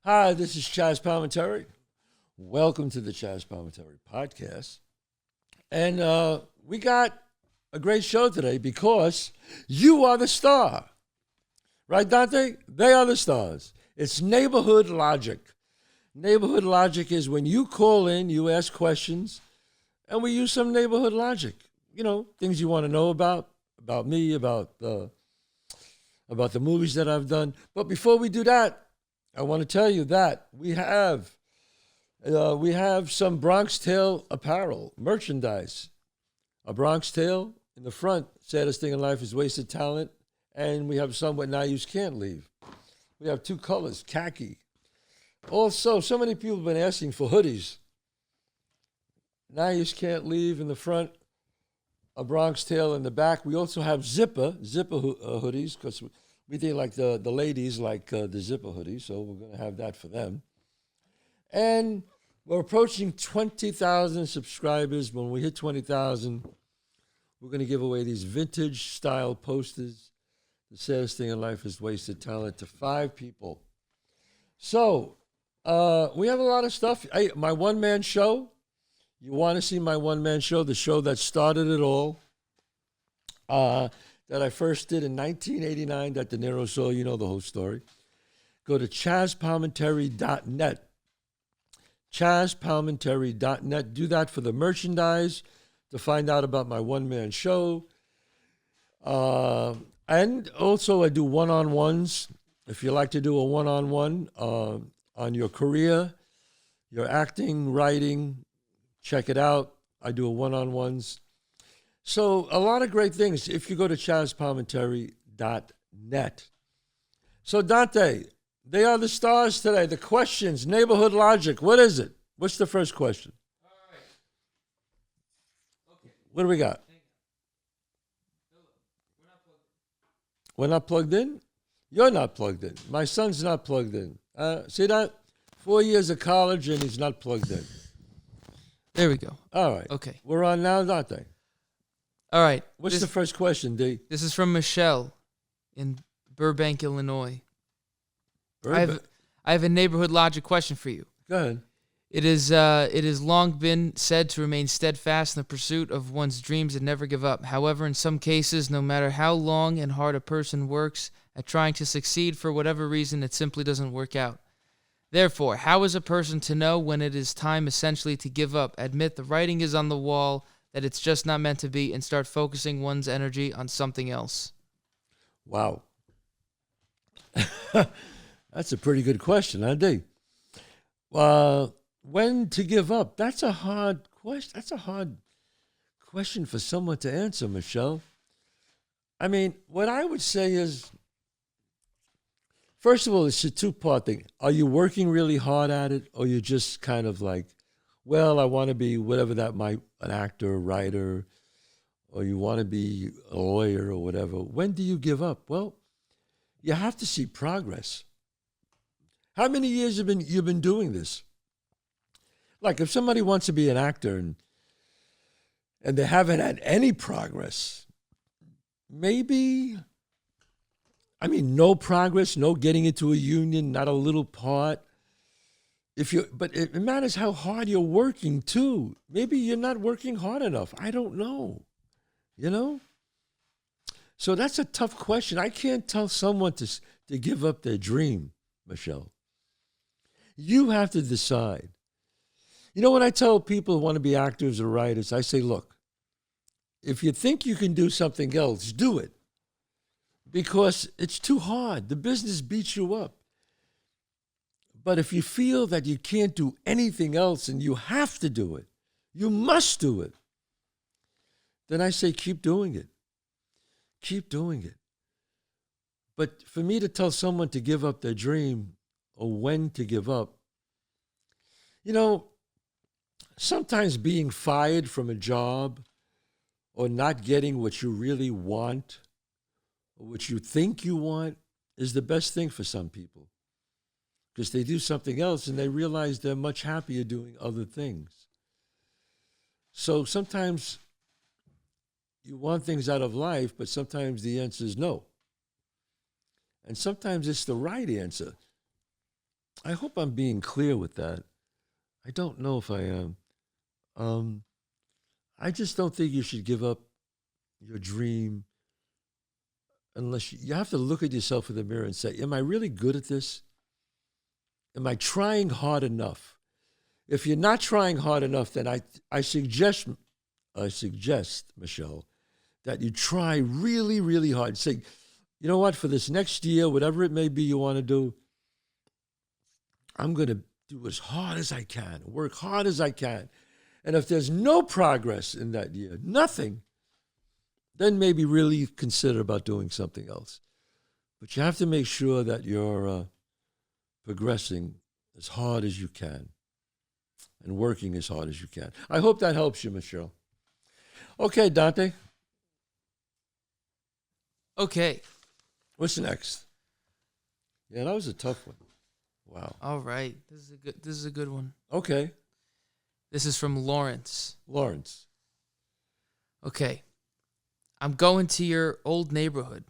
Hi, this is Chazz Palminteri. Welcome to the Chazz Palminteri podcast. And we got a great show today because you are the star. Right, Dante? They are the stars. It's neighborhood logic. Neighborhood logic is when you call in, you ask questions, and we use some neighborhood logic. You know, things you want to know about me, about the movies that I've done. But before we do that, I want to tell you that we have some Bronx Tale apparel, merchandise. A Bronx Tale in the front, saddest thing in life is wasted talent. And we have some what now you can't leave. We have two colors, khaki. Also, so many people have been asking for hoodies. Now you can't leave in the front, a Bronx Tale in the back. We also have zipper hoodies because we think like the ladies like the zipper hoodies, so we're going to have that for them. And we're approaching 20,000 subscribers. When we hit 20,000, we're going to give away these vintage style posters. The saddest thing in life is wasted talent to 5 people. So we have a lot of stuff. My one-man show. You want to see my one-man show, the show that started it all, that I first did in 1989 that De Niro saw. You know the whole story. Go to ChazzPalminteri.net. ChazzPalminteri.net. Do that for the merchandise, to find out about my one-man show. And also I do one-on-ones. If you like to do a one-on-one on your career, your acting, writing, check it out. I do a one-on-ones. So a lot of great things if you go to ChazzPalminteri.net. So Dante, they are the stars today. The questions, neighborhood logic. What is it? What's the first question? All right. Okay. What do we got? We're not plugged in? You're not plugged in. My son's not plugged in. See that? 4 years of college and he's not plugged in. There we go. All right. Okay. We're on now, Dante. All right. What's the first question, D? This is from Michelle in Burbank, Illinois. Burbank. I have a neighborhood logic question for you. Go ahead. It has long been said to remain steadfast in the pursuit of one's dreams and never give up. However, in some cases, no matter how long and hard a person works at trying to succeed, for whatever reason, it simply doesn't work out. Therefore, how is a person to know when it is time essentially to give up, admit the writing is on the wall, that it's just not meant to be, and start focusing one's energy on something else? Wow. That's a pretty good question, huh, D? When to give up? That's a hard question. That's a hard question for someone to answer, Michelle. I mean, what I would say is, first of all, it's a two-part thing. Are you working really hard at it, or you're just kind of like, well, I want to be whatever that might, an actor, a writer, or you want to be a lawyer or whatever. When do you give up? Well, you have to see progress. How many years have you been doing this? Like if somebody wants to be an actor and they haven't had any progress, maybe, I mean, no progress, no getting into a union, not a little part. But it matters how hard you're working too. Maybe you're not working hard enough. I don't know. You know? So that's a tough question. I can't tell someone to give up their dream, Michelle. You have to decide. You know, when I tell people who want to be actors or writers, I say, look, if you think you can do something else, do it. Because it's too hard. The business beats you up. But if you feel that you can't do anything else and you have to do it, you must do it, then I say keep doing it. Keep doing it. But for me to tell someone to give up their dream or when to give up, you know, sometimes being fired from a job or not getting what you really want or what you think you want is the best thing for some people. Because they do something else and they realize they're much happier doing other things. So sometimes you want things out of life, but sometimes the answer is no. And sometimes it's the right answer. I hope I'm being clear with that. I don't know if I am. Um, I just don't think you should give up your dream unless you have to look at yourself in the mirror and say, am I really good at this? Am I trying hard enough? If you're not trying hard enough, then I suggest, Michelle, that you try really, really hard. Say, you know what, for this next year, whatever it may be you want to do, I'm going to do as hard as I can, work hard as I can. And if there's no progress in that year, nothing, then maybe really consider about doing something else. But you have to make sure that you're progressing as hard as you can and working as hard as you can. I hope that helps you, Michelle. Okay, Dante. Okay. What's next? Yeah, that was a tough one. Wow. All right. This is a good one. Okay. This is from Lawrence. Lawrence. Okay. I'm going to your old neighborhood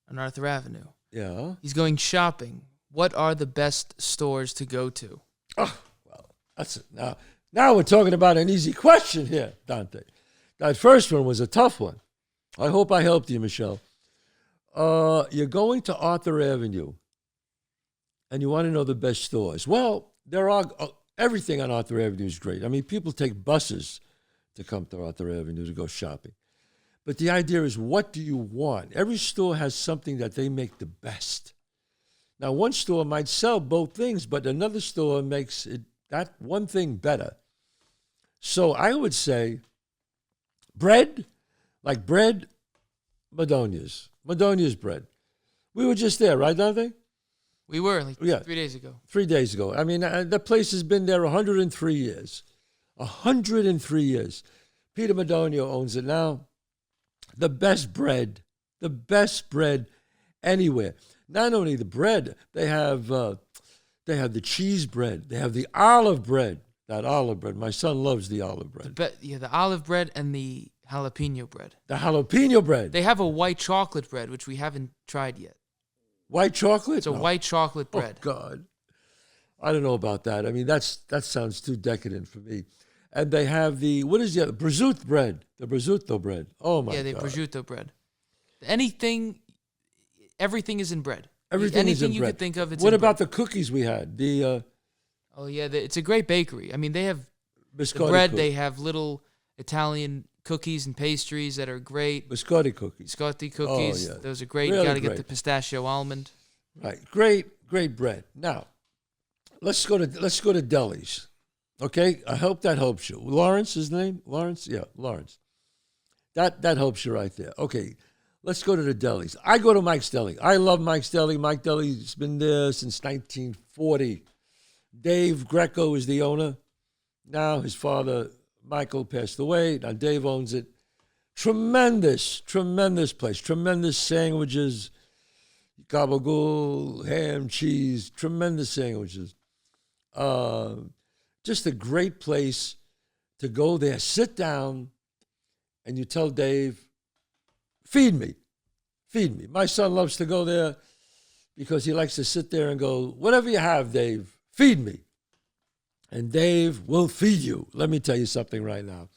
on Arthur Avenue. Yeah. He's going shopping. What are the best stores to go to? Oh, well, that's it. Now we're talking about an easy question here, Dante. That first one was a tough one. I hope I helped you, Michelle. You're going to Arthur Avenue, and you want to know the best stores. Well, there are everything on Arthur Avenue is great. I mean, people take buses to come to Arthur Avenue to go shopping. But the idea is, what do you want? Every store has something that they make the best. Now, one store might sell both things, but another store makes that one thing better. So I would say bread, like bread, Madonia's. Madonia's bread. We were just there, right, Dante? We were, 3 days ago. 3 days ago. I mean, the place has been there 103 years. 103 years. Peter Madonia owns it now. The best bread anywhere. Not only the bread, they have the cheese bread. They have the olive bread. That olive bread. My son loves the olive bread. The olive bread and the jalapeno bread. The jalapeno bread. They have a white chocolate bread, which we haven't tried yet. White chocolate? It's a white chocolate bread. Oh, God. I don't know about that. I mean, that sounds too decadent for me. And they have the prosciutto bread. The prosciutto bread. Oh, my God. Yeah, the prosciutto bread. Everything is in bread. Anything you could think of, it's What in about bread. the cookies we had? It's a great bakery. I mean, they have the bread. They have little Italian cookies and pastries that are great. Biscotti cookies. Biscotti cookies. Oh, yeah. Those are great. Really You got to great. get the pistachio almond. Right. Great bread. Now, let's go to delis. Okay? I hope that helps you. Lawrence, his name? Lawrence? Yeah, Lawrence. That helps you right there. Okay. Let's go to the delis. I go to Mike's Deli. I love Mike's Deli. Mike Deli's been there since 1940. Dave Greco is the owner. Now his father, Michael, passed away. Now Dave owns it. Tremendous place. Tremendous sandwiches. Gabagool, ham, cheese. Tremendous sandwiches. Just a great place to go there. Sit down and you tell Dave, feed me. My son loves to go there because he likes to sit there and go, whatever you have, Dave, feed me. And Dave will feed you. Let me tell you something right now.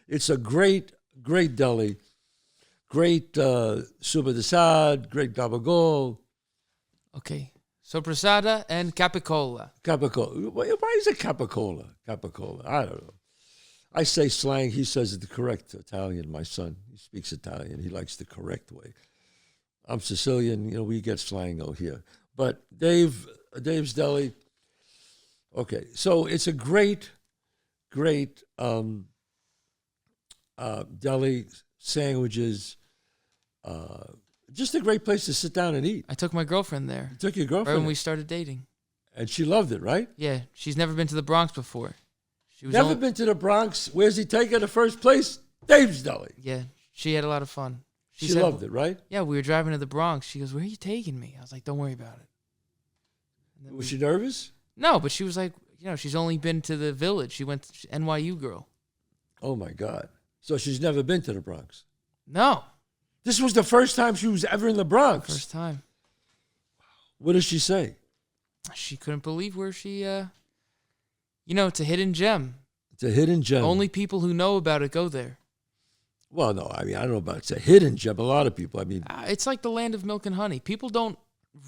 It's a great deli. Great suba de sad, great gabagool. Okay. Sopressata and capicola. Capicola. Why is it capicola? Capicola. I don't know. I say slang. He says it the correct Italian. My son, he speaks Italian. He likes the correct way. I'm Sicilian. We get slang out here. But Dave's Deli. Okay, so it's a great deli, sandwiches. Just a great place to sit down and eat. I took my girlfriend there. You took your girlfriend right when we started dating. And she loved it, right? Yeah, she's never been to the Bronx before. She was Never been to the Bronx. Where's he take her to first place? Dave's Deli. Yeah, she had a lot of fun. She loved it, right? Yeah, we were driving to the Bronx. She goes, "Where are you taking me?" I was like, "Don't worry about it." Was she nervous? No, but she was like, she's only been to the Village. She went to NYU girl. Oh, my God. So she's never been to the Bronx? No. This was the first time she was ever in the Bronx? First time. What does she say? She couldn't believe where she, it's a hidden gem. It's a hidden gem. Only people who know about it go there. Well, no, I mean, I don't know about it's a hidden gem. A lot of people, I mean. It's like the land of milk and honey. People don't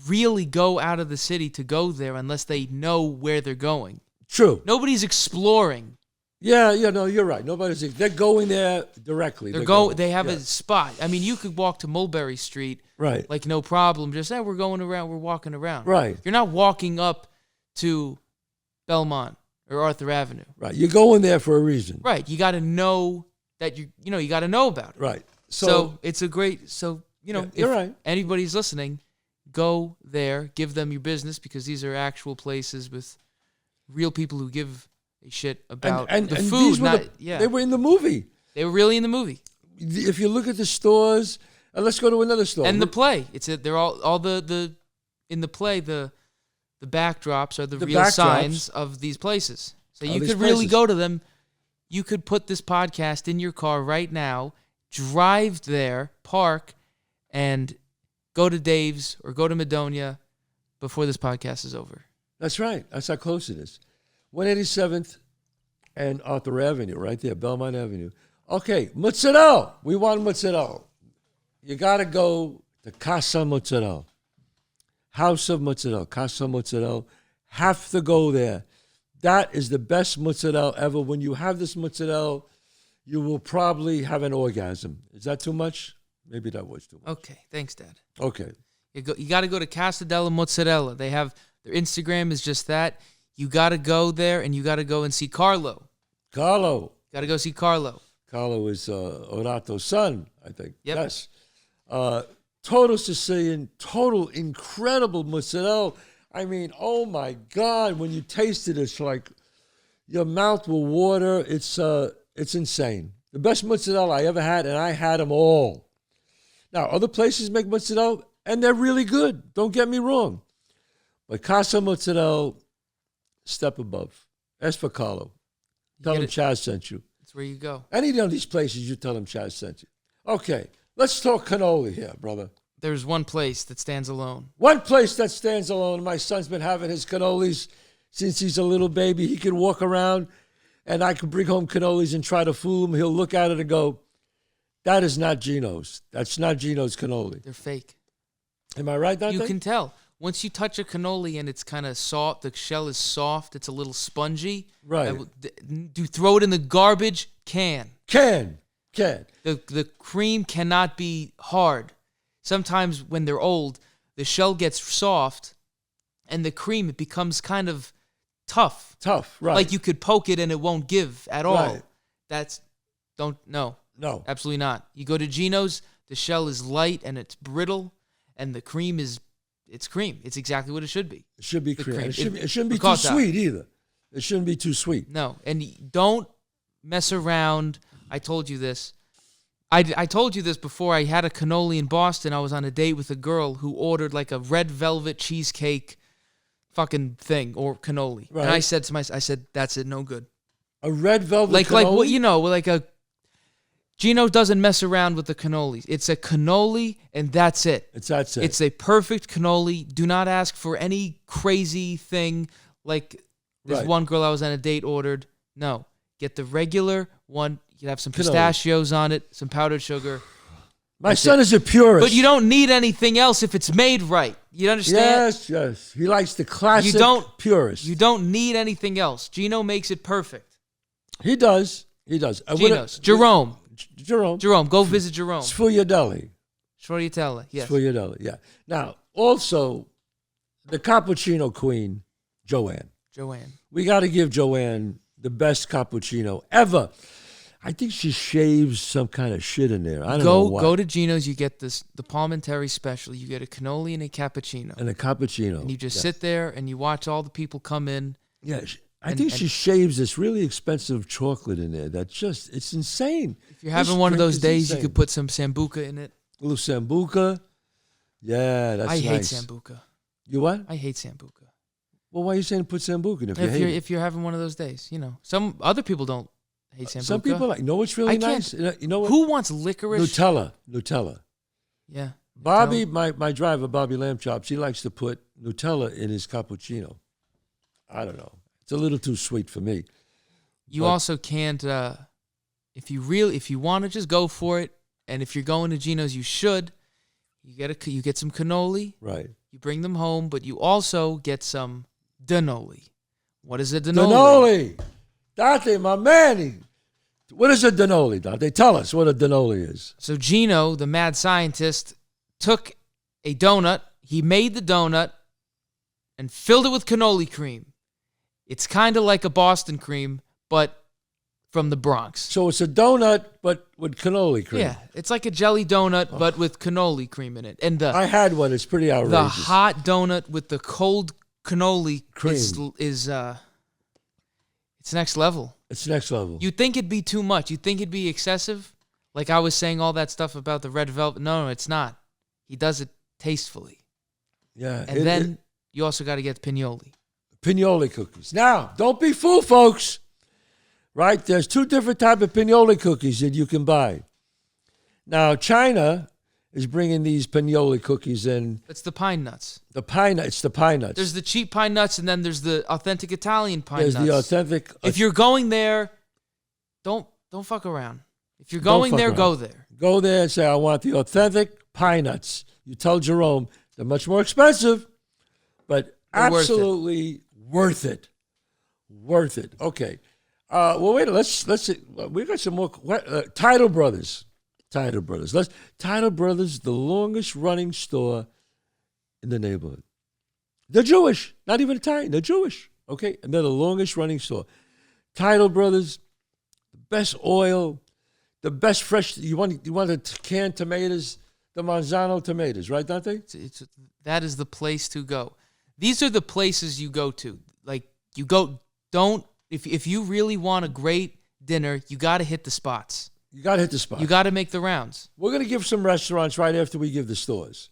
really go out of the city to go there unless they know where they're going. True. Nobody's exploring. Yeah, no, you're right. They're going there directly. They have a spot. I mean, you could walk to Mulberry Street, right? Like no problem. Just we're going around. We're walking around. Right. You're not walking up to Belmont or Arthur Avenue. Right. You're going there for a reason. Right. You got to know that you got to know about it. Right. So it's a great. So if you're right. Anybody's listening, go there. Give them your business because these are actual places with real people who give a shit about the food. They were in the movie. They were really in the movie. If you look at the stores, and let's go to another store. And the play, they're all the in the play the backdrops are the real signs of these places. So you could really go to them. You could put this podcast in your car right now, drive there, park, and go to Dave's or go to Madonia before this podcast is over. That's right. That's how close it is. 187th and Arthur Avenue, right there, Belmont Avenue. Okay, mozzarella. We want mozzarella. You got to go to Casa Mozzarella. House of Mozzarella, Casa Mozzarella. Have to go there. That is the best mozzarella ever. When you have this mozzarella, you will probably have an orgasm. Is that too much? Maybe that was too much. Okay, thanks, Dad. Okay. You got to go to Casa della Mozzarella. They have their Instagram is just that. You got to go there, and you got to go and see Carlo. Carlo. Got to go see Carlo. Carlo is Orato's son, I think. Yep. Yes. Total Sicilian, total incredible mozzarella. I mean, oh my God, when you taste it, it's like your mouth will water. It's insane. The best mozzarella I ever had, and I had them all. Now, other places make mozzarella, and they're really good. Don't get me wrong. But Casa Mozzarella, step above. Ask for Carlo. Tell him Chazz sent you. That's where you go. Any of these places, you tell him Chazz sent you. Okay, let's talk cannoli here, brother. There's one place that stands alone. One place that stands alone. My son's been having his cannolis since he's a little baby. He can walk around, and I can bring home cannolis and try to fool him. He'll look at it and go, that is not Gino's. That's not Gino's cannoli. They're fake. Am I right, Dante? You can tell. Once you touch a cannoli and it's kind of soft, the shell is soft, it's a little spongy. Right. Do throw it in the garbage can. Can. The cream cannot be hard. Sometimes when they're old, the shell gets soft, and the cream, it becomes kind of tough. Tough, right. Like you could poke it and it won't give at all. Right. No. No. Absolutely not. You go to Gino's, the shell is light and it's brittle, and the cream it's cream. It's exactly what it should be. It should be cream. It shouldn't be too Ricotta. sweet either. It shouldn't be too sweet. No, and don't mess around. I told you this. I told you this before. I had a cannoli in Boston. I was on a date with a girl who ordered like a red velvet cheesecake fucking thing or cannoli. Right. And I said to myself, that's it, no good. A red velvet cannoli? Like what, like a Gino doesn't mess around with the cannolis. It's a cannoli and that's it. That's it. It's a perfect cannoli. Do not ask for any crazy thing like this one girl I was on a date ordered. No. Get the regular one. You have some pistachios on it, some powdered sugar. My son is a purist. But you don't need anything else if it's made right. You understand? Yes. He likes the classic purist. You don't need anything else. Gino makes it perfect. He does. Gino's. Jerome, go visit Jerome. Sfogliatelli. Yes. Sfogliatelli, yeah. Now, also, the cappuccino queen, Joanne. We got to give Joanne the best cappuccino ever. I think she shaves some kind of shit in there. I don't know what. Go to Gino's. You get the Palminteri special. You get a cannoli and a cappuccino. And you just sit there and you watch all the people come in. Yeah, I think she shaves this really expensive chocolate in there. It's insane. If you're having one of those days, you could put some Sambuca in it. A little Sambuca. Yeah, that's nice. I hate Sambuca. You what? I hate Sambuca. Well, why are you saying put Sambuca in if you're having one of those days? Some other people don't hate Sambuca. Some people like. You know what's really nice? You know what? Who wants licorice? Nutella. Yeah. Bobby, my driver, Bobby Lamb Chops, he likes to put Nutella in his cappuccino. I don't know. It's a little too sweet for me. You But- also can't, if you want to just go for it, and if you're going to Gino's, you should. You get some cannoli. Right. You bring them home, but you also get some Danoli. What is a Danoli? Danoli. Dante, my man. What is a Danoli, Dante? Tell us what a Danoli is. So Gino, the mad scientist, took a donut. He made the donut and filled it with cannoli cream. It's kind of like a Boston cream, but from the Bronx. So it's a donut, but with cannoli cream. Yeah, it's like a jelly donut, but with cannoli cream in it. And I had one. It's pretty outrageous. the hot donut with the cold cannoli Cream. is it's next level. It's next level. You'd think it'd be too much. You'd think it'd be excessive. Like I was saying all that stuff about the red velvet. No, it's not. He does it tastefully. Yeah. And then you also got to get pinoli. Pinoli cookies. Now, don't be fooled, folks. Right? There's 2 different type of pinoli cookies that you can buy. Now, China is bringing these pinoli cookies in. It's the pine nuts. It's the pine nuts. There's the cheap pine nuts, and then there's the authentic Italian pine There's nuts. the authentic. If you're going there, don't fuck around. If you're Don't going fuck there, around. go there. Go there and say, I want the authentic pine nuts. You tell Jerome they're much more expensive, but They're worth it. absolutely worth it. Worth it. Okay. Well, wait. Let's see. We got some more. Tidal Brothers. Tidal Brothers. Tidal Brothers, the longest running store in the neighborhood. They're Jewish, not even Italian. They're Jewish. Okay, and they're the longest running store. Tidal Brothers, the best oil, the best fresh. You want the canned tomatoes, the Manzano tomatoes, right, Dante? That is the place to go. These are the places you go to. Like you go. Don't if you really want a great dinner, you got to hit the spots. You got to hit the spot. You got to make the rounds. We're going to give some restaurants right after we give the stores.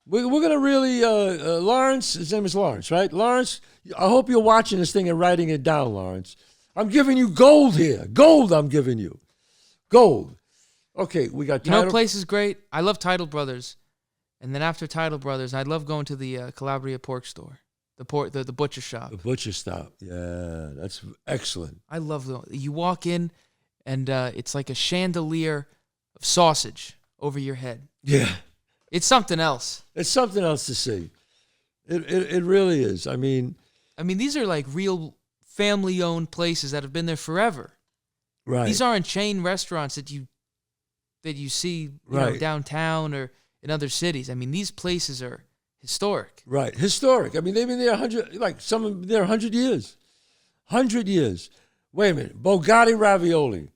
We're going to really, Lawrence, his name is Lawrence, right? Lawrence, I hope you're watching this thing and writing it down, Lawrence. I'm giving you gold here. Gold I'm giving you. Gold. Okay, we got You know, place is great. I love Tidal Brothers, and then after Tidal Brothers, I love going to the Calabria pork store, the butcher shop. The butcher stop. Yeah, that's excellent. I love you walk in, and it's like a chandelier of sausage over your head. Yeah. It's something else. It's something else to see. It really is. I mean, these are like real family-owned places that have been there forever. right. These aren't chain restaurants that you see you know, Right. downtown or in other cities. These places are historic. Right. Historic. They've been there 100, like some of them there 100 years. 100 years. Wait a minute. Bogatti Ravioli.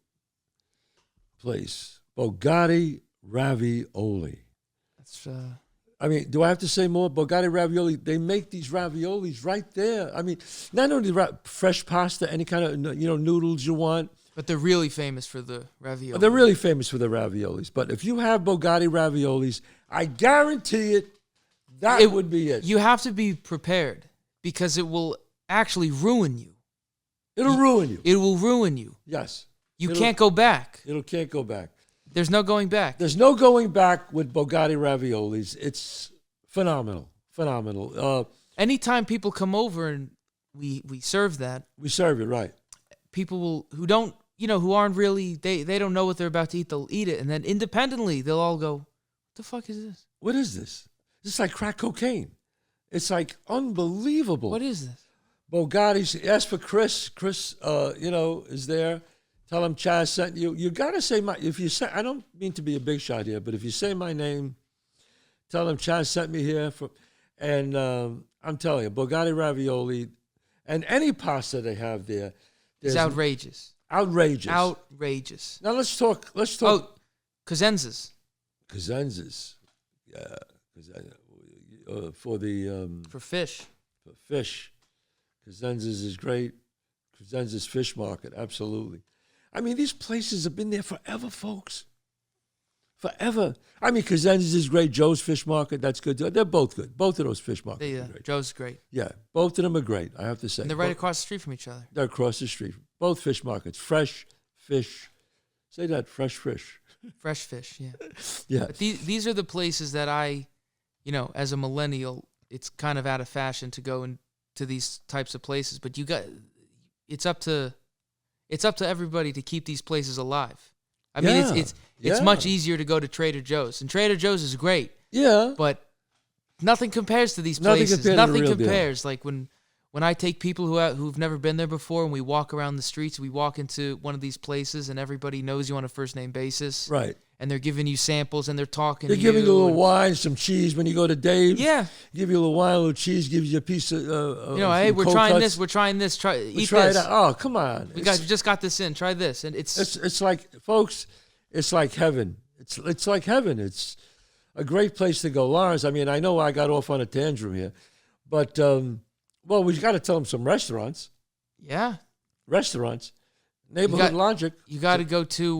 Place. Bogatti Ravioli. That's Do I have to say more? Bogatti Ravioli, they make these raviolis right there. Not only fresh pasta, any kind of, noodles you want. but they're really famous for the ravioli. They're really famous for the raviolis. But if you have Bogatti raviolis, I guarantee it, that would be it. You have to be prepared because it will actually ruin you. It'll ruin you. It will ruin you. Yes. You can't go back. Can't go back. There's no going back. There's no going back with Bogatti raviolis. It's phenomenal. Phenomenal. Anytime people come over and we serve that, We serve it right. people who don't, who aren't really, they don't know what they're about to eat, they'll eat it. And then independently, they'll all go, what the fuck is this? What is this? It's like crack cocaine. It's like unbelievable. What is this? Bogatti's. Ask for Chris. Chris, is there. Tell him Chazz sent you. You gotta say I don't mean to be a big shot here, but if you say my name, tell him Chazz sent me here and I'm telling you, Bogatti ravioli and any pasta they have there. It's outrageous. Outrageous. Outrageous. Now let's talk. Oh, Cazenzas. Cazenzas. Yeah. For fish. For fish. Cazenzas is great. Cazenzas Fish Market, absolutely. These places have been there forever, folks. Forever. Cazenzas is great. Joe's Fish Market, that's good too. They're both good. Both of those fish markets are great. Joe's great. Yeah, both of them are great, I have to say. And they're right across the street from each other. They're across the street. Both fish markets. Fresh fish. Say that, fresh fish. Fresh fish, yeah. Yeah. But these are the places that I, as a millennial, it's kind of out of fashion to go into these types of places. But it's up to everybody to keep these places alive. I mean, it's much easier to go to Trader Joe's, and Trader Joe's is great. Yeah, but nothing compares to these places. Nothing compares. Like when I take people who've never been there before, and we walk around the streets, we walk into one of these places, and everybody knows you on a first name basis. Right. And they're giving you samples, and they're talking. They're giving you a little wine, some cheese. When you go to Dave's, give you a little wine, a little cheese, gives you a piece of. Hey, we're trying this. We're trying this. Eat this. Oh, come on! We just got this in. Try this, and it's like, folks, it's like heaven. It's like heaven. It's a great place to go, Lawrence. I mean, I know I got off on a tangent here, but well, we got to tell them some restaurants. Yeah, restaurants. Neighborhood Logic. You got to go to.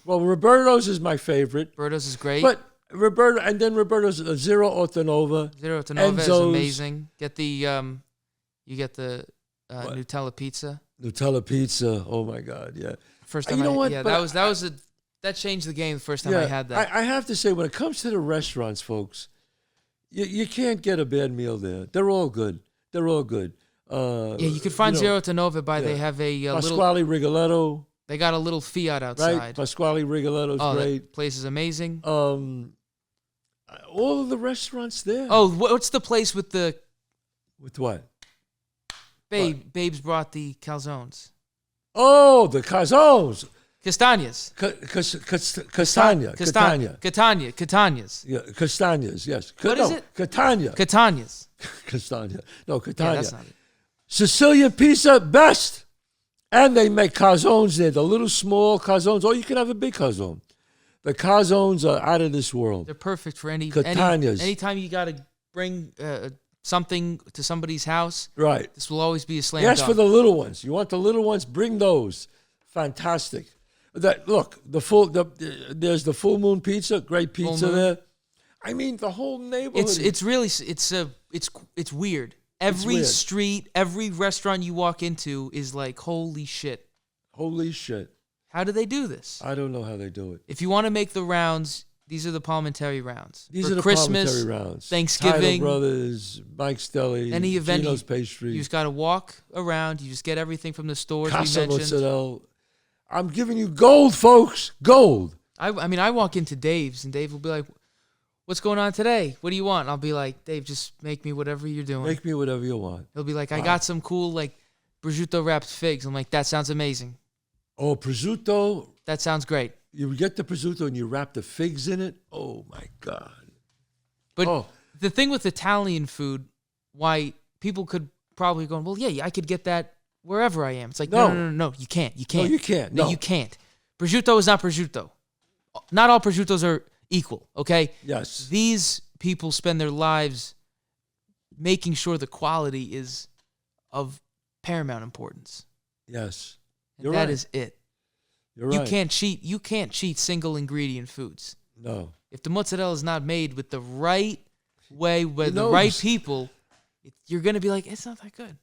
Well, Roberto's is my favorite. Roberto's is great. But Roberto's Zero Ottanova. Zero Ottanova is amazing. Get the you get the Nutella pizza. Nutella pizza. Oh my God, yeah. First time that changed the game the first time I had that. I have to say, when it comes to the restaurants, folks, you can't get a bad meal there. They're all good. They're all good. You could find Zero Ottanova they have a Pasquale Rigoletto. They got a little Fiat outside. Right, Pasquale Rigoletto's great. That place is amazing. All of the restaurants there. Oh, what's the place with the? With what? Babes brought the calzones. Oh, the calzones. Castañas. Castañas. Yeah, Castañas, yes. What is it? Catania. Castañas. Castagna. No, Catania. Yeah, that's not it. Sicilian pizza, best. And they make calzones there, the little small calzones. Or you can have a big calzone. The calzones are out of this world. They're perfect for Catanias. Anytime you got to bring something to somebody's house. Right. This will always be a slam dunk. Yes, for the little ones. You want the little ones? Bring those. Fantastic. There's the Full Moon Pizza, great pizza there. I mean, the whole neighborhood. It's weird. Every street, every restaurant you walk into is like, holy shit. Holy shit. How do they do this? I don't know how they do it. If you want to make the rounds, these are the Palminteri rounds. These are the Christmas, Palminteri rounds. Thanksgiving, Tidal Brothers, Mike's Deli, any event, Gino's Pastry. You just got to walk around. You just get everything from the stores Casa we mentioned. Mozzarella. I'm giving you gold, folks. Gold. I mean, I walk into Dave's, and Dave will be like, what's going on today? What do you want? And I'll be like, Dave, just make me whatever you're doing. Make me whatever you want. He'll be like, I got some cool, like, prosciutto wrapped figs. I'm like, that sounds amazing. Oh, prosciutto. That sounds great. You get the prosciutto and you wrap the figs in it? Oh, my God. But the thing with Italian food, why people could probably go, well, yeah, I could get that wherever I am. It's like, no, you can't. You can't. No, you can't. No, you can't. Prosciutto is not prosciutto. Not all prosciuttos are equal, okay? Yes. These people spend their lives making sure the quality is of paramount importance. Yes. And that is it. You're right. You can't cheat single ingredient foods. No. If the mozzarella is not made with the right way, with the right people, you're going to be like, it's not that good.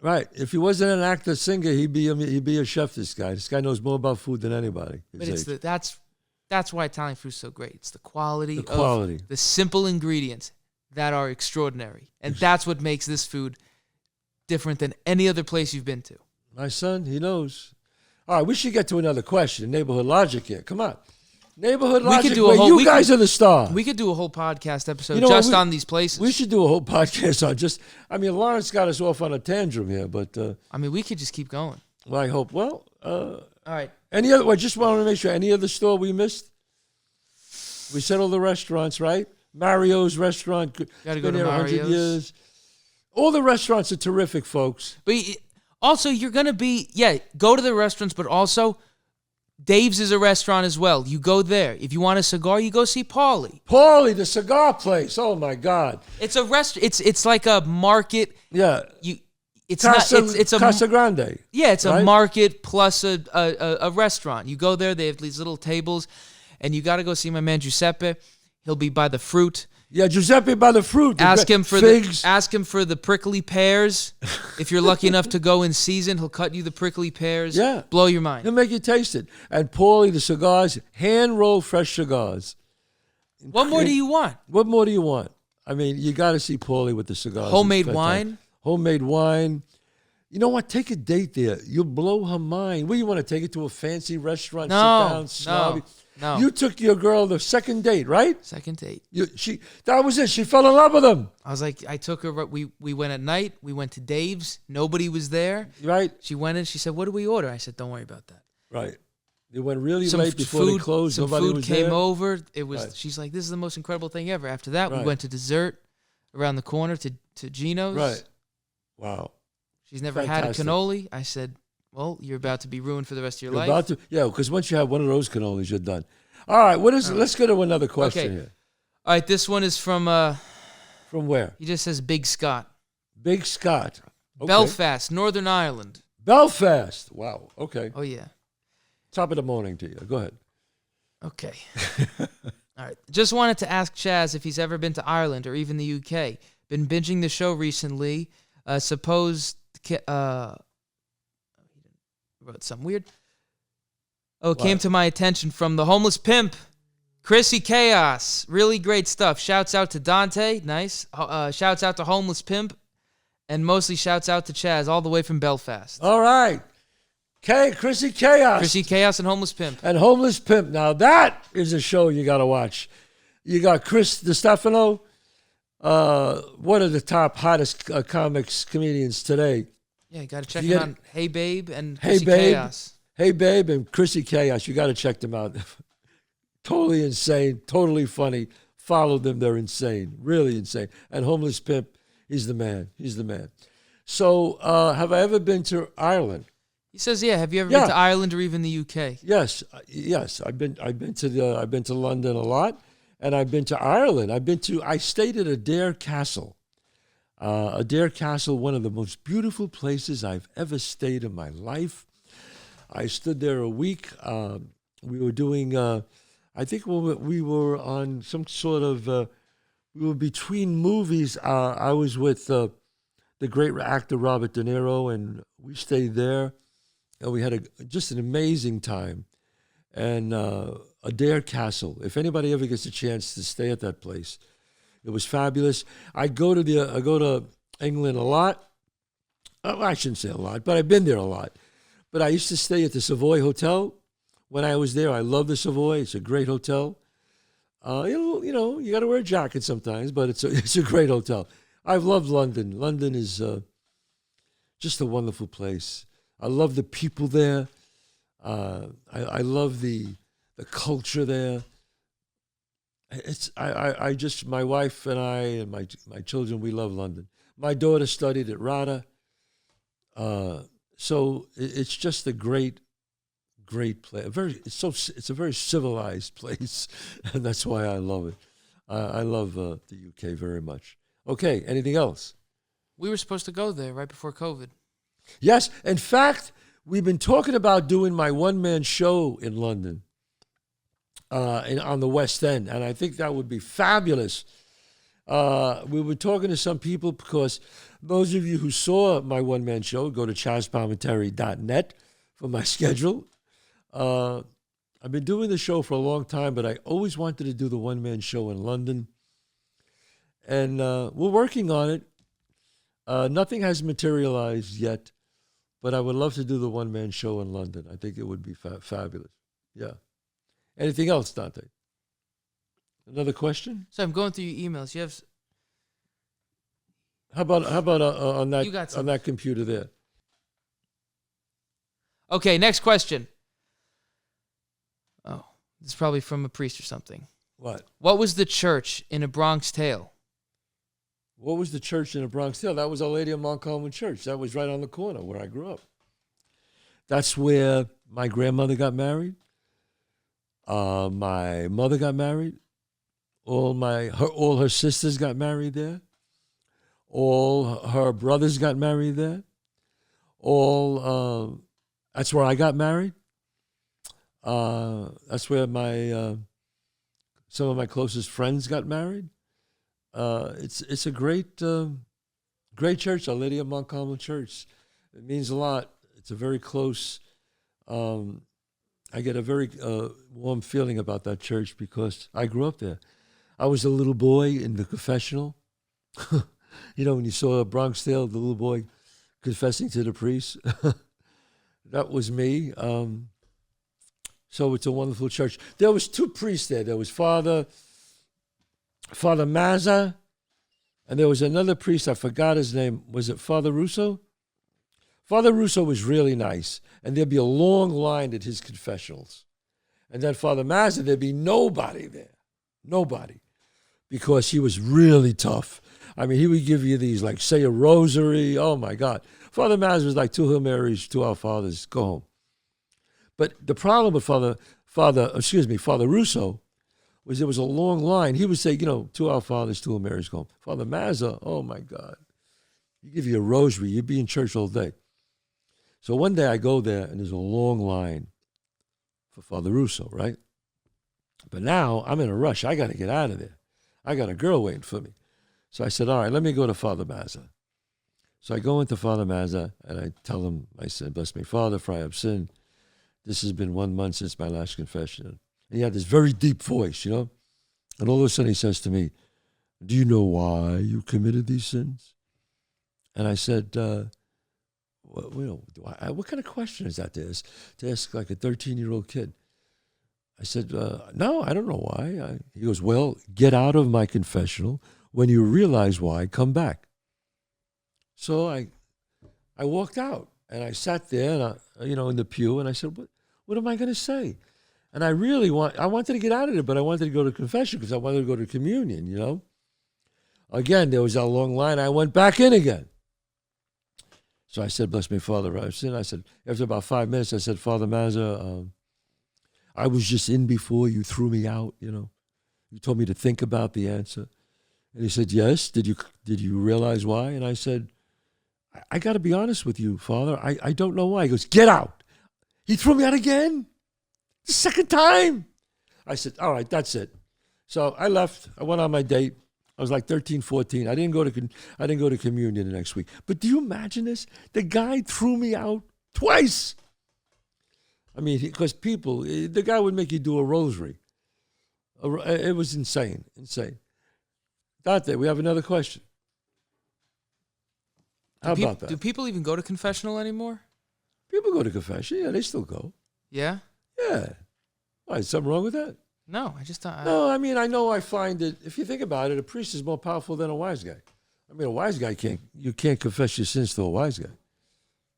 Right. If he wasn't an actor, singer, he'd be a chef, this guy. This guy knows more about food than anybody. But that's why Italian food is so great. It's the quality of the simple ingredients that are extraordinary. And that's what makes this food different than any other place you've been to. My son, he knows. All right, we should get to another question. Neighborhood Logic here. Come on. Neighborhood Logic, you guys are the star. We could do a whole podcast episode on these places. We should do a whole podcast on Lawrence got us off on a tantrum here, but... we could just keep going. Well, I hope. Well, all right. Any other? I just wanted to make sure. Any other store we missed? We said all the restaurants, right? Mario's restaurant. Got to go to Mario's. 100 years. All the restaurants are terrific, folks. But also, you're going to be... Yeah, go to the restaurants, but also... Dave's is a restaurant as well. You go there. If you want a cigar, you go see Paulie. Paulie, the cigar place. Oh my God! It's a restaurant. It's like a market. Yeah. It's a Casa Grande. Yeah, it's a market plus a restaurant. You go there. They have these little tables, and you got to go see my man Giuseppe. He'll be by the fruit. Yeah, Giuseppe by the fruit. Ask him for figs. Ask him for the prickly pears. If you're lucky enough to go in season, he'll cut you the prickly pears. Yeah. Blow your mind. He'll make you taste it. And Paulie, the cigars, hand-rolled fresh cigars. What more do you want? What more do you want? I mean, you got to see Paulie with the cigars. Homemade It's fantastic. wine? Homemade wine. You know what? Take a date there. You'll blow her mind. What, you want to take her to a fancy restaurant, sit down, snobby? No. You took your girl the second date, right? Second date. That was it. She fell in love with him. I was like, I took her. We went at night. We went to Dave's. Nobody was there. Right. She went in. She said, "What do we order?" I said, "Don't worry about that." Right. It went really late before they closed. Some Nobody food was came there. over. It was. Right. She's like, "This is the most incredible thing ever." After that, we Right. went to dessert around the corner to Gino's. Right. Wow. She's never Fantastic. had a cannoli. I said, "Well, you're about to be ruined for the rest of your You're life." about to, yeah, because once you have one of those cannolis, you're done. All right, let's go to another question Okay. here. All right, this one is from. From where? He just says Big Scott. Big Scott. Okay. Belfast, Northern Ireland. Belfast. Wow. Okay. Oh yeah. Top of the morning to you. Go ahead. Okay. All right. Just wanted to ask Chazz if he's ever been to Ireland or even the UK. Been binging the show recently. Wrote something weird. Oh, it came to my attention from the homeless pimp, Chrissy Chaos. Really great stuff. Shouts out to Dante. Nice. Shouts out to homeless pimp. And mostly shouts out to Chazz all the way from Belfast. All right. Chrissy Chaos. Chrissy Chaos and homeless pimp. And Homeless Pimp. Now that is a show you got to watch. You got Chris DiStefano, one of the top hottest comics comedians today. Yeah, you got to check him out. Hey Babe and Hey Chrissy Babe. Chaos. Hey Babe and Chrissy Chaos. You got to check them out. Totally insane, totally funny. Follow them. They're insane, really insane. And Homeless Pimp, he's the man. He's the man. So have I ever been to Ireland? He says, "Yeah. Have you ever been to Ireland or even the UK?" Yes. I've been to London a lot, and I've been to Ireland. I stayed at Adair Castle. Adair Castle, one of the most beautiful places I've ever stayed in my life. I stood there a week. We were doing, I think we were on some sort of, we were between movies. I was with the great actor Robert De Niro, and we stayed there. And we had just an amazing time. And Adair Castle, if anybody ever gets a chance to stay at that place, it was fabulous. I go to England a lot. Oh, I shouldn't say a lot, but I've been there a lot. But I used to stay at the Savoy Hotel. When I was there, I love the Savoy. It's a great hotel. You got to wear a jacket sometimes, but it's a great hotel. I've loved London. London is just a wonderful place. I love the people there. I love the culture there. I just my wife and I and my children, we love London. My daughter studied at RADA, so it's just a great place. It's a very civilized place, and that's why I love it. I love the UK very much. Okay, anything else? We were supposed to go there right before COVID. Yes, in fact, we've been talking about doing my one-man show in London, on the West End, and I think that would be fabulous. We were talking to some people because those of you who saw my one-man show, go to chazzpalminteri.net for my schedule. I've been doing the show for a long time, but I always wanted to do the one-man show in London, and we're working on it. Nothing has materialized yet. But I would love to do the one-man show in London. I think it would be fabulous. Yeah. Anything else, Dante? Another question? So I'm going through your emails. You have. How about on You got some. on that computer there? Okay, next question. Oh, this is probably from a priest or something. What? What was the church in A Bronx Tale? What was the church in the Bronx? Yeah, that was Our Lady of Mount Carmel Church. That was right on the corner where I grew up. That's where my grandmother got married. My mother got married. All her sisters got married there. All her brothers got married there. That's where I got married. That's where some of my closest friends got married. It's a great church, Our Lady of Mount Carmel Church. It means a lot. It's a very close. I get a very warm feeling about that church because I grew up there. I was a little boy in the confessional. You know, when you saw a Bronx Tale, the little boy confessing to the priest. That was me. So it's a wonderful church. There was 2 priests there. There was Father Mazza, and there was another priest. I forgot his name. Was it Father Russo? Father Russo was really nice, and there'd be a long line at his confessionals. And then Father Mazza, there'd be nobody there. Nobody. Because he was really tough. I mean, he would give you these, like, say a rosary. Oh, my God. Father Mazza was like 2 Hail Marys, 2 Our Fathers, go home. But the problem with Father Russo was there was a long line. He would say, 2 Our Fathers, 2 Hail Marys, go home. Father Mazza, oh, my God. He'd give you a rosary. You'd be in church all day. So one day I go there, and there's a long line for Father Russo, right? But now I'm in a rush. I got to get out of there. I got a girl waiting for me. So I said, all right, let me go to Father Mazza. So I go into Father Mazza, and I tell him, I said, bless me, Father, for I have sinned. This has been 1 month since my last confession. And he had this very deep voice, And all of a sudden he says to me, do you know why you committed these sins? And I said, what kind of question is that to ask like a 13-year-old kid? I said, no, I don't know why. He goes, well, get out of my confessional. When you realize why, come back. So I walked out, and I sat there, and in the pew, and I said, what am I going to say? And I wanted to get out of it, but I wanted to go to confession because I wanted to go to communion, Again, there was a long line. I went back in again. So I said, bless me, Father, I've sinned. I said, after about 5 minutes, I said, Father Mazza, I was just in before you threw me out, You told me to think about the answer. And he said, yes. Did you realize why? And I said, I got to be honest with you, Father. I don't know why. He goes, get out. He threw me out again. The second time. I said, all right, that's it. So I left. I went on my date. I was like 13, 14. I didn't go to communion the next week. But do you imagine this? The guy threw me out twice. I mean, because the guy would make you do a rosary. It was insane. Dante, we have another question. How about that? Do people even go to confessional anymore? People go to confession. Yeah, they still go. Yeah? Yeah. Why, is something wrong with that? No, I just thought... No, I mean, I find that if you think about it, a priest is more powerful than a wise guy. I mean, a wise guy you can't confess your sins to a wise guy.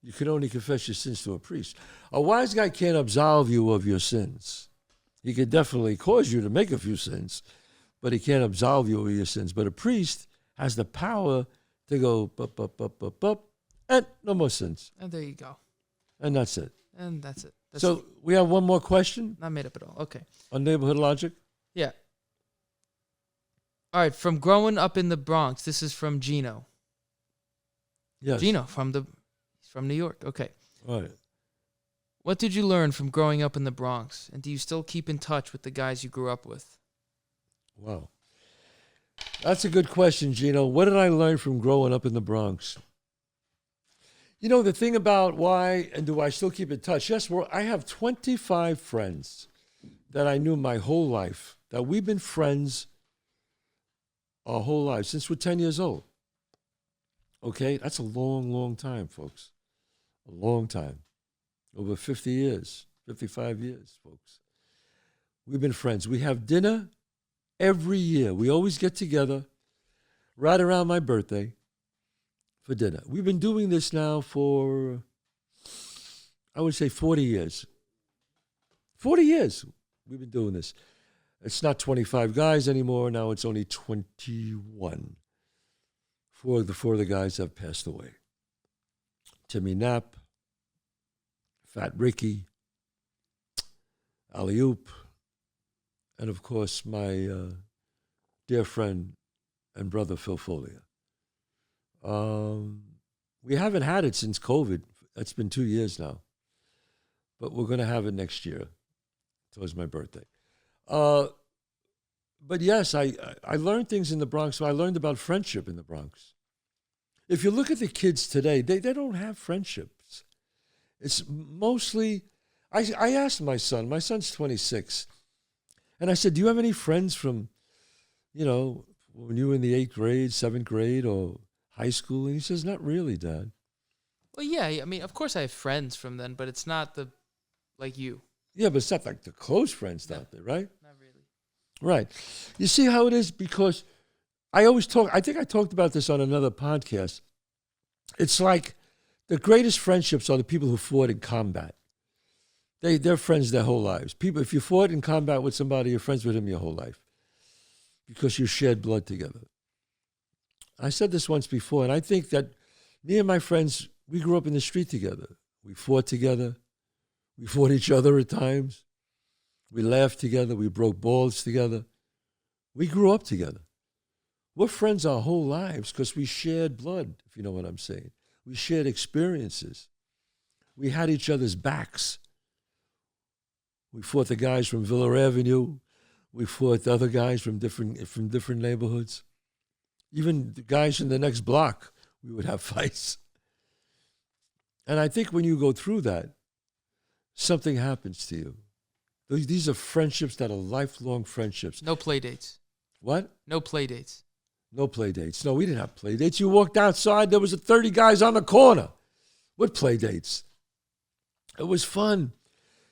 You can only confess your sins to a priest. A wise guy can't absolve you of your sins. He could definitely cause you to make a few sins, but he can't absolve you of your sins. But a priest has the power to go, bup, and no more sins. And there you go. And that's it. And that's it. So we have one more question? Not made up at all. Okay. On neighborhood logic? Yeah. All right. From growing up in the Bronx, this is from Gino. Yes. Gino from New York. Okay. All right. What did you learn from growing up in the Bronx? And do you still keep in touch with the guys you grew up with? Wow. That's a good question, Gino. What did I learn from growing up in the Bronx? The thing about why, and do I still keep in touch? Yes, I have 25 friends that I knew my whole life, that we've been friends our whole life, since we're 10 years old. Okay? That's a long, long time, folks. A long time. Over 50 years, 55 years, folks. We've been friends. We have dinner every year. We always get together right around my birthday for dinner. We've been doing this now for, I would say, 40 years. 40 years we've been doing this. It's not 25 guys anymore. Now it's only 21. Four of the guys have passed away. Timmy Knapp, Fat Ricky, Alley Oop, and of course my dear friend and brother Phil Folia. We haven't had it since COVID. It's been 2 years now. But we're going to have it next year, towards my birthday. But yes, I learned things in the Bronx. So I learned about friendship in the Bronx. If you look at the kids today, they don't have friendships. It's mostly, I asked my son's 26, and I said, do you have any friends from you know, when you were in the 8th grade, 7th grade, or high school? And he says, not really, Dad. Well, yeah. I mean, of course I have friends from then, but it's not like you. Yeah, but it's not like the close friends out there, right? Not really. Right. You see how it is? Because I think I talked about this on another podcast. It's like the greatest friendships are the people who fought in combat. They're friends their whole lives. People, if you fought in combat with somebody, you're friends with him your whole life because you shared blood together. I said this once before, and I think that me and my friends, we grew up in the street together. We fought together. We fought each other at times. We laughed together. We broke balls together. We grew up together. We're friends our whole lives because we shared blood, if you know what I'm saying. We shared experiences. We had each other's backs. We fought the guys from Villa Avenue. We fought the other guys from different neighborhoods. Even the guys from the next block, we would have fights. And I think when you go through that, something happens to you. These are friendships that are lifelong friendships. No play dates. What? No play dates. No play dates. No, we didn't have play dates. You walked outside, there was 30 guys on the corner. What play dates? It was fun.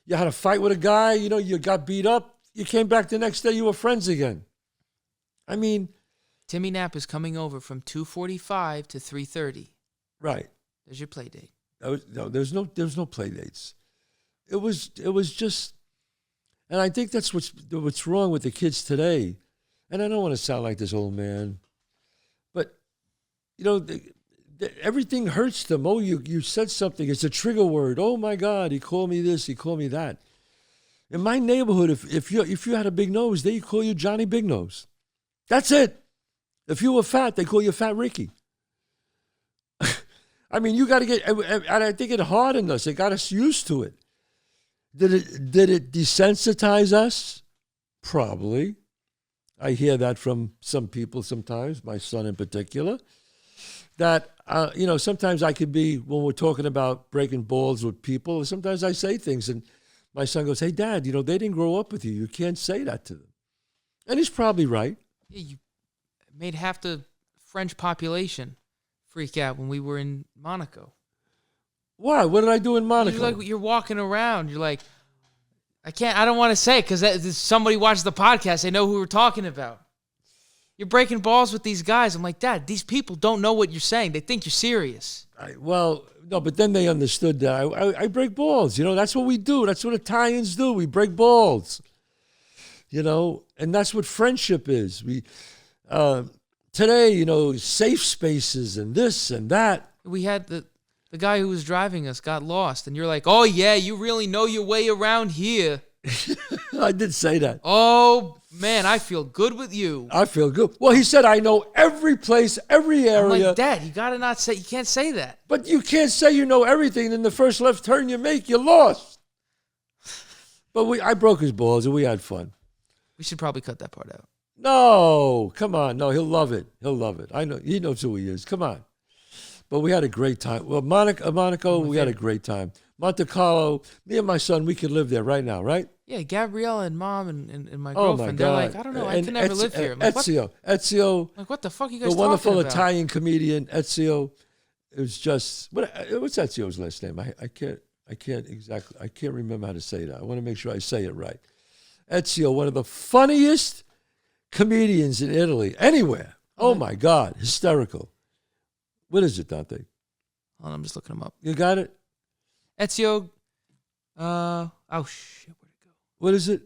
You had a fight with a guy, you got beat up. You came back the next day, you were friends again. I mean, Timmy Knapp is coming over from 2:45 to 3:30. Right. There's your play date. There's no play dates. It was just, and I think that's what's wrong with the kids today. And I don't want to sound like this old man, but everything hurts them. Oh, you said something. It's a trigger word. Oh my God, he called me this. He called me that. In my neighborhood, if you had a big nose, they call you Johnny Big Nose. That's it. If you were fat, they call you Fat Ricky. I mean, you got to get, and I think it hardened us. It got us used to it. Did it desensitize us? Probably. I hear that from some people sometimes, my son in particular, that, sometimes I could be, when we're talking about breaking balls with people, sometimes I say things and my son goes, hey, Dad, they didn't grow up with you. You can't say that to them. And he's probably right. Yeah, you made half the French population freak out when we were in Monaco. Why? What did I do in Monaco? You're walking around. You're like, I don't want to say it because somebody watches the podcast. They know who we're talking about. You're breaking balls with these guys. I'm like, Dad, these people don't know what you're saying. They think you're serious. No, but then they understood that. I break balls. That's what we do. That's what Italians do. We break balls. And that's what friendship is. We today, safe spaces and this and that. We had the guy who was driving us got lost, and you're like, oh, yeah, you really know your way around here. I did say that. Oh, man, I feel good with you. I feel good. Well, he said, I know every place, every area. I'm like, Dad, you can't say that. But you can't say you know everything, and the first left turn you make, you're lost. But I broke his balls, and we had fun. We should probably cut that part out. No, come on. No, he'll love it. He'll love it. I know. He knows who he is. Come on. But we had a great time. Well, Monaco, we had a great time. Monte Carlo, me and my son, we could live there right now, right? Yeah, Gabrielle and Mom and my Oh, girlfriend, my they're God. like, I don't know, I can never live here. I'm like, Ezio, like, what the fuck are you guys the wonderful talking about? Italian comedian, Ezio. It was just, what's Ezio's last name? I can't remember how to say that. I want to make sure I say it right. Ezio, one of the funniest comedians in Italy, anywhere. Oh, my God, hysterical. What is it, Dante? Hold on, I'm just looking him up. You got it? Ezio, oh, shit, where'd it go? What is it?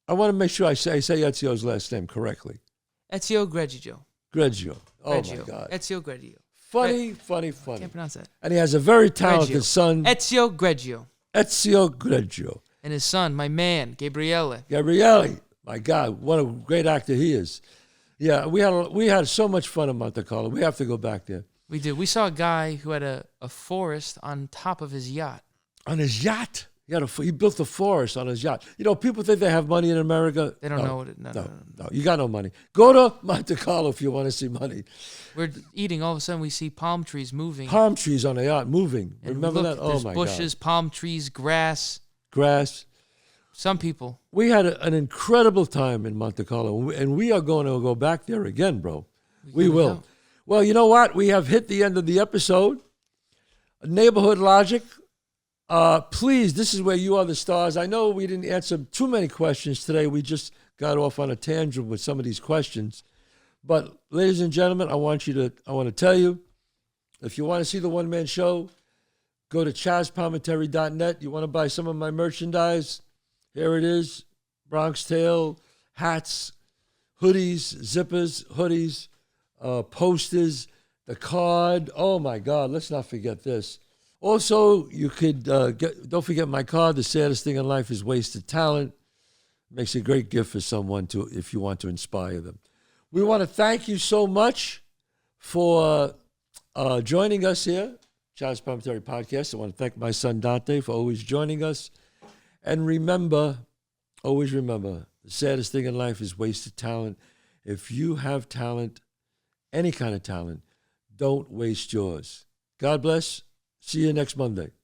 I want to make sure I say Ezio's last name correctly. Ezio Greggio. Greggio. Oh, Greggio. my God. Ezio Greggio. Funny. Can't pronounce that. And he has a very talented son. Ezio Greggio. Ezio Greggio. And his son, my man, Gabriele. My God, what a great actor he is. Yeah, we had so much fun in Monte Carlo. We have to go back there. We did. We saw a guy who had a forest on top of his yacht. On his yacht? He built a forest on his yacht. People think they have money in America. They don't know what it is. No, you got no money. Go to Monte Carlo if you want to see money. We're eating. All of a sudden, we see palm trees moving. Palm trees on a yacht moving. And Remember look, that? Oh, my God. There's bushes, palm trees, grass. Grass. Some people. We had an incredible time in Monte Carlo, and we are going to go back there again, bro. We will. Go. Well, you know what? We have hit the end of the episode. Neighborhood Logic. Please, this is where you are the stars. I know we didn't answer too many questions today. We just got off on a tangent with some of these questions. But ladies and gentlemen, I want to tell you, if you want to see the one-man show, go to ChazzPalminteri.net. You want to buy some of my merchandise? Here it is. Bronx Tale, hats, hoodies, zippers, hoodies, posters, the card. Oh my God, let's not forget this. Also, you could, don't forget my card. The saddest thing in life is wasted talent. Makes a great gift for someone if you want to inspire them. We want to thank you so much for joining us here, Chazz Palminteri Podcast. I want to thank my son Dante for always joining us. And remember, always remember, the saddest thing in life is wasted talent. If you have talent, any kind of talent, don't waste yours. God bless. See you next Monday.